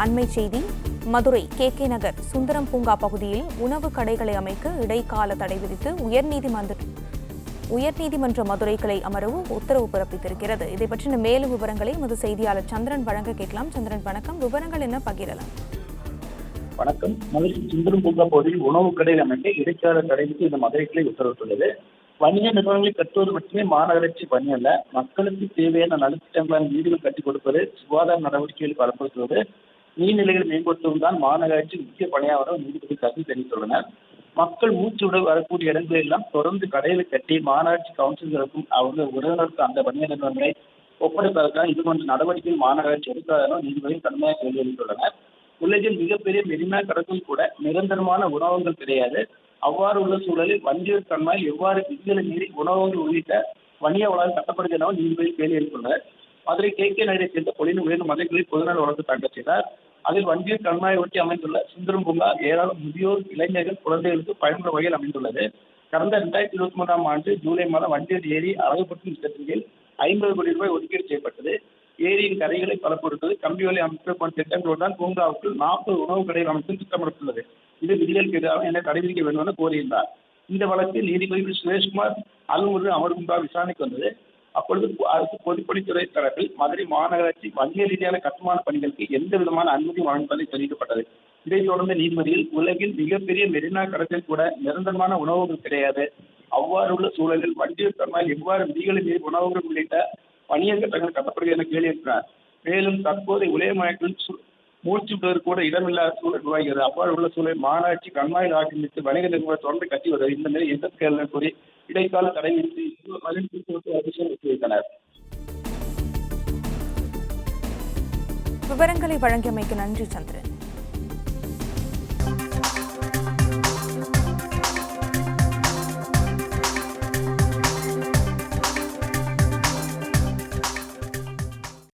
அண்மை செய்தி மதுரை கே நகர் சுந்தரம் பூங்கா பகுதியில் உணவு கடைகளை அமைக்க இடைக்கால தடை விதித்து உயர்நீதிமன்ற மதுரை கிளை அமர்வு உத்தரவு பிறப்பித்திருக்கிறது. இதை பற்றின மேலும் விவரங்களை எமது செய்தியாளர் சந்திரன் வழங்க கேட்கலாம். சந்திரன் வணக்கம், விவரங்கள் என்ன பகிரலாம்? வணக்கம். மதுரை சுந்தரம் பூங்கா பகுதியில் உணவு கடைகள் அமைக்க இடைக்கால தடை விதித்து இந்த மதுரை கிளை உத்தரவிட்டுள்ளது. வணிக நிறுவனங்களை கட்டுவது மட்டுமே மாநகராட்சி பணி அல்ல, மக்களுக்கு தேவையான நலத்திட்டங்களான வீடுகள் கட்டிக் கொடுப்பது, சுகாதார நடவடிக்கைகளை பலப்படுத்துவது, நீர்நிலைகளை மேம்படுத்துவதும் தான் மாநகராட்சி முக்கிய பணியாக நீதிபதி கருத்து தெரிவித்துள்ளனர். மக்கள் மூச்சு விட வரக்கூடிய இடங்களில் எல்லாம் தொடர்ந்து கடைகளை கட்டி மாநகராட்சி கவுன்சிலருக்கும் அவங்க உறவினருக்கும் அந்த வணிக நிறுவனங்களை ஒப்படைப்பதற்கான இது போன்ற நடவடிக்கைகள் மாநகராட்சி எடுக்காத நீதிபதி கடுமையாக கேள்வி எழுப்பியுள்ளனர். உலகில் மிகப்பெரிய மெரினா கடற்கரையில் கூட நிரந்தரமான உணவகங்கள் கிடையாது. அவ்வாறு உள்ள சூழலில் வண்டியூர் கண்மாயில் எவ்வாறு விதிகளை மீறி உணவகங்கள் உள்ளிட்ட வணிக வளாகம் கட்டப்படுகிறது என நீதிபதி கேள்வி எழுப்பியுள்ளனர். மதுரை கே நகரை சேர்ந்த பொலின உயர்ந்த மதுரைகளில் பொதுநல வழக்கு தாக்கல் செய்தார். அதில் வண்டியூர் கண்மாயை ஒட்டி அமைந்துள்ள சுந்தரம் பூங்கா ஏராளம் முதியோர், இளைஞர்கள், குழந்தைகளுக்கு பயனுள்ள வகையில் அமைந்துள்ளது. கடந்த 2023ஆம் ஆண்டு ஜூலை மாதம் வண்டியூர் ஏரி அழகுபடுத்தும் திட்டத்தின் கீழ் 50 கோடி ரூபாய் ஒதுக்கீடு செய்யப்பட்டது. ஏரியின் கரைகளை பலப்படுத்துவது, கம்பி வலை அமைப்பு போன்ற திட்டங்களுடன் பூங்காவுக்குள் 40 உணவு கடைகள் அமைக்கும் திட்டமிடப்பட்டுள்ளது. இது விதிகளுக்கு எதிராக என தடை விதிக்க வேண்டும் என கோரியிருந்தார். இந்த வழக்கில் நீதிபதி சுரேஷ்குமார் அலுவலக அமர்வு முன்பாக விசாரணைக்கு வந்தது. அப்பொழுது அரசு பொதுப்பணித்துறை தரப்பில் மதுரை மாநகராட்சி வணிக ரீதியான கட்டுமான பணிகளுக்கு எந்த விதமான அனுமதி வழங்குவதை தெரிவிக்கப்பட்டது. இதைத் தொடர்ந்த நீதிபதியில் உலகில் மிகப்பெரிய மெரினா கடற்கரையில் கூட நிரந்தரமான உணவுகள் கிடையாது. அவ்வாறு உள்ள சூழலில் வண்டியூர் கண்மாயில் எவ்வாறு விதிகளை மீறி உணவுகள் உள்ளிட்ட வணிக கட்டங்கள் கட்டப்படுகிறது என கேள்வி எழுப்பினார். மேலும் தற்போதைய உலகமயத்தில் மூச்சு விடுவது கூட இடமில்லாத சூழல் உருவாகிறது. அவ்வாறு உள்ள சூழல் மாநகராட்சி கண்மாயில் ஆக்கிரமித்து வணிக நிறுவனம் தொடர்ந்து கட்டி வருகிறது. இந்த நிலை எந்த கேள்வி கூறி இடைக்கால தடை விதித்து வைத்தனர். விவரங்களை வழங்கியமைக்கு நன்றி சந்திரன்.